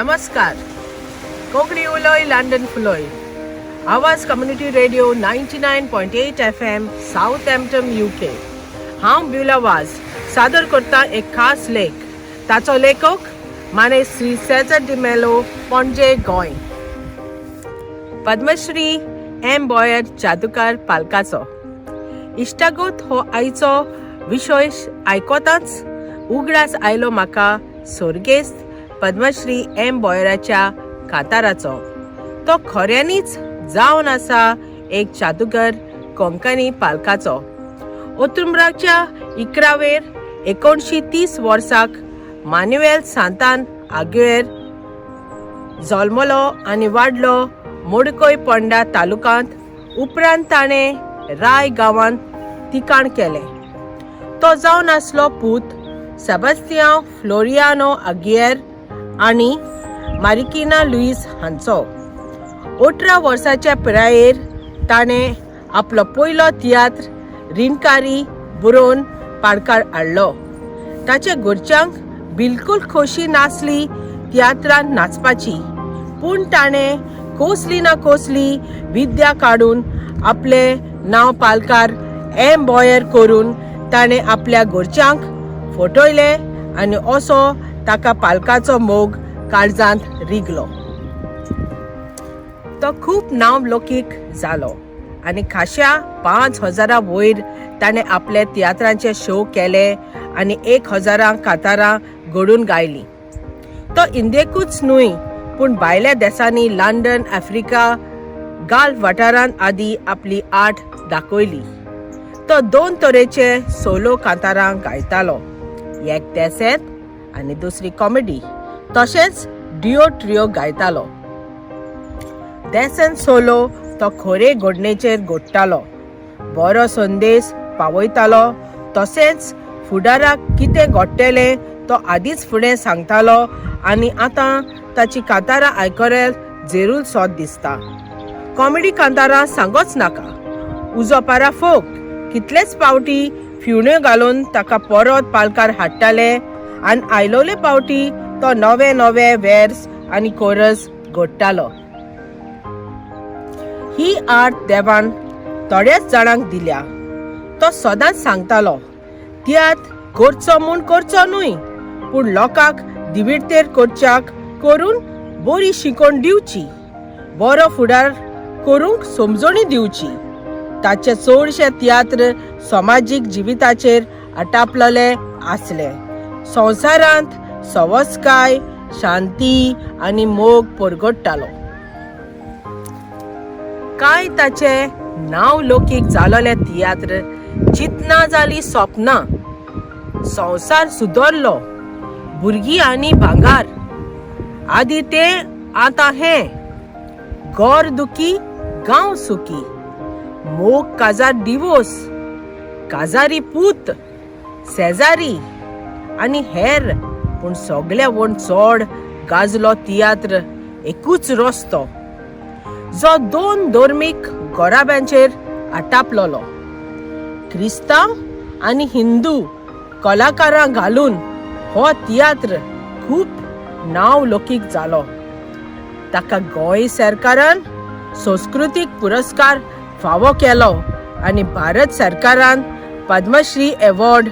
नमस्कार. कोंकणी उलोय लंडन फुलोय. आवाज community radio 99.8 FM Southampton UK. हांव ब्युला वाज सादर करता एक खास लेख. ताचो लेखक माने श्री सेझर डी मेलो, पणजे, गोंय. पद्मश्री एम बॉयर जादूकार पालकाचो इश्टागत हो आयचो विशय आयकोताच उगडास आयलो म्हाका सोर्गेस्त पद्मश्री एम बॉयराच्या कांताराचो. तो खऱ्यांनीच जावन आसा एक जादूगर कोंकणी पालकाचो. ऑक्टोबराच्या 11वेर 1930 वर्साक मान्युएल सांतान आग्युएर जल्मलो आनी वाडलो मोडकोय पोंडा तालुकांत. उपरांत ताणें राय गांवांत तिकाण केलें. तो जावन आसलो पूत सेबास्तियान फ्लोरियानो आग्युएर आनी मारिकिना लुईस हांचो. 18 वर्साच्या पिरायेर ताणें आपलो पयलो तियात्र रिनकारी बरोवन पाडकार हाडलो. ताच्या घरच्यांक बिलकूल खोशी नासली तियात्रांत नाचपाची, पूण ताणें कसली ना कसली विद्या काडून आपले नांव पालकार एम बॉयर करून ताणें आपल्या घरच्यांक फटयले आनी असो ताका पालकाचो मोग काळजांत रिगलो. तो खूब नांवलौकीक जालो आनी खाशा 5,000 वयर ताणें आपले तियात्रांचे शो केले आनी 1,000 कांतारां घडून गायलीं. तो इंडियेकूच न्हय पूण भायल्या देशांनी लंडन, आफ्रिका, गाल्फ वाठारांत आदी आपली आर्ट दाखयली. तो 2 तरेचे सोलो कांतारां गायतालो, एक देसेंत आनी दुसरी कॉमेडी. तशेंच ड्युओ ट्रिओ गायतालो. देसेंत सोलो तो खरे घडणेचेर घडटालो, बरो संदेश पावयतालो. तशेंच फुडाराक कितें घडटलें तो आदींच फुडें सांगतालो आनी आतां ताची कांतारां आयकल्यार जेरूल सोद दिसता. कॉमेडी कांतारां सांगोच नाका. उजो पारा फोक कितलेच पावटी फ्युण्यो घालून ताका परत पालकार हाडटाले आनी आयलोले पावटी तो नवे नवे वेर्स आनी कोरस घडटालो. ही आर्ट देवान थोड्याच जाणांक दिल्या. तो सदांच सांगतालो, तियात्र करचो म्हूण करचो न्हय, पूण लोकांक दिविडतेर करच्याक करून बरी शिकवण दिवची, बरो फुडार करूंक समजणी दिवची. ताचे चडशे तियात्र समाजीक जिविताचेर आटापलेले आसले. संवसारांत सवस्काय, शांती आनी मोग परगडटालो. कांय ताचे नांवलौकीक जालोले तियात्र चिंतना जाली स्वप्नां, संवसार सुदरलो, भुरगीं आनी भांगार, आदी तें आतां हें, गोर दुखी गांव सुखी, मोग काजार डिवोर्स, काजारी पूत, शेजारी आनी हेर. पूण सगळ्यावण चड गाजलो तियात्र एकूच रस्तो, जो 2 धर्मीक गोराब्यांचेर आटापलोलो. क्रिस्तांव आनी हिंदू कलाकारां घालून हो तियात्र खूब नांवलौकीक जालो. ताका गोंय सरकारान संस्कृतीक पुरस्कार फावो केलो आनी भारत सरकारान पद्मश्री अवॉर्ड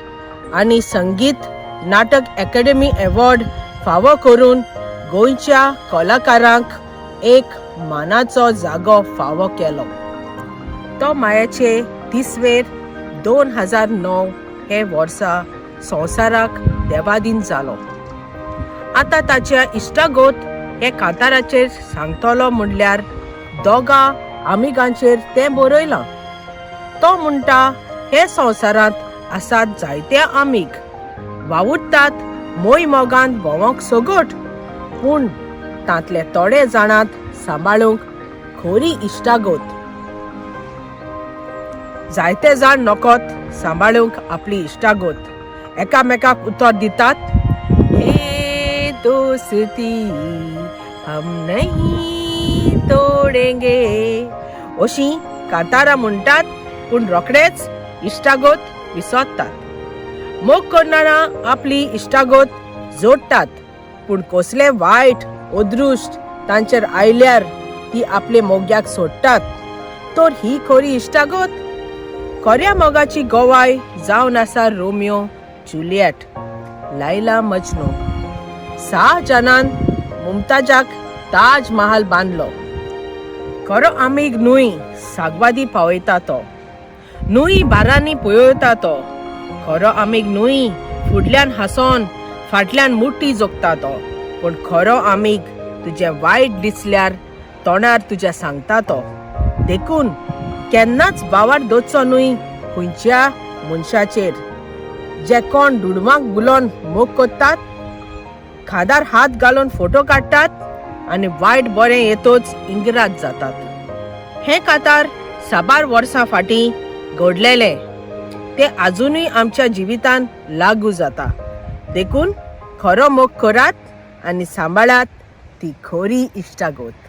आनी संगीत नाटक अकादेमी अवॉर्ड फावो करून गोंयच्या कलाकारांक एक मानाचो जागो फावो केलो. तो मायाचे 30वेर 2009 हे वर्सा संवसाराक देवादीन जालो. आतां ताच्या इश्टागोत हे कांताराचेर सांगतलो म्हणल्यार दोगा आमिगांचेर तें बरयलां. तो म्हणटा, हे संवसारांत आसात जायते आमीग, वावुरतात मोय मोगांत भोंवोंक सोगोट, पूण तांतले थोडे जाणांत सांबाळूंक खरी इश्टागोत. जायते जाण नकोत सांबाळूंक आपली इश्टागोत. एकामेकाक उतर दितात, ए दोस्ती हम नहीं तोडेंगे, अशीं कांतारां म्हणटात, पूण रोखडेच इश्टागोत विसरतात. मोग करनारा आपली इश्टागोत जोडटात, पूण कसले वायट अदृश्ट तांचेर आयल्यार ती आपले मोग्याक सोडटात, तर ही खरी इश्टागत? खऱ्या मोगाची गोवाय जावन आसा रोमियो जुलियट, लायला मजनू. शाहजहानान मुमताजाक ताज महाल बांदलो. खरो आमीग न्हूय सागवादी पावयता तो, न्हूय बारांनी पळयता तो. खरो आमीग न्हूय फुडल्यान हांसोन फाटल्यान मुठी जोगता तो. पूण खरो आमीग तुजें वायट दिसल्यार तोंडार तुज्या सांगता तो. देखून केन्नाच बावार दोचो न्हूय खंयच्या मनशाचेर जे कोण दुडवांक बुलोवन मोग कोत्तात, खांदार हात घालून फोटो काडटात आनी वायट बरें येतोच इंग्राज जातात. हे कातार साबार वर्सां फाटीं घडलेले ते आजुनूय आमच्या जिवितान लागू जाता. देखून खरो मोग करात आनी सांबाळात ती खरी इश्टागत.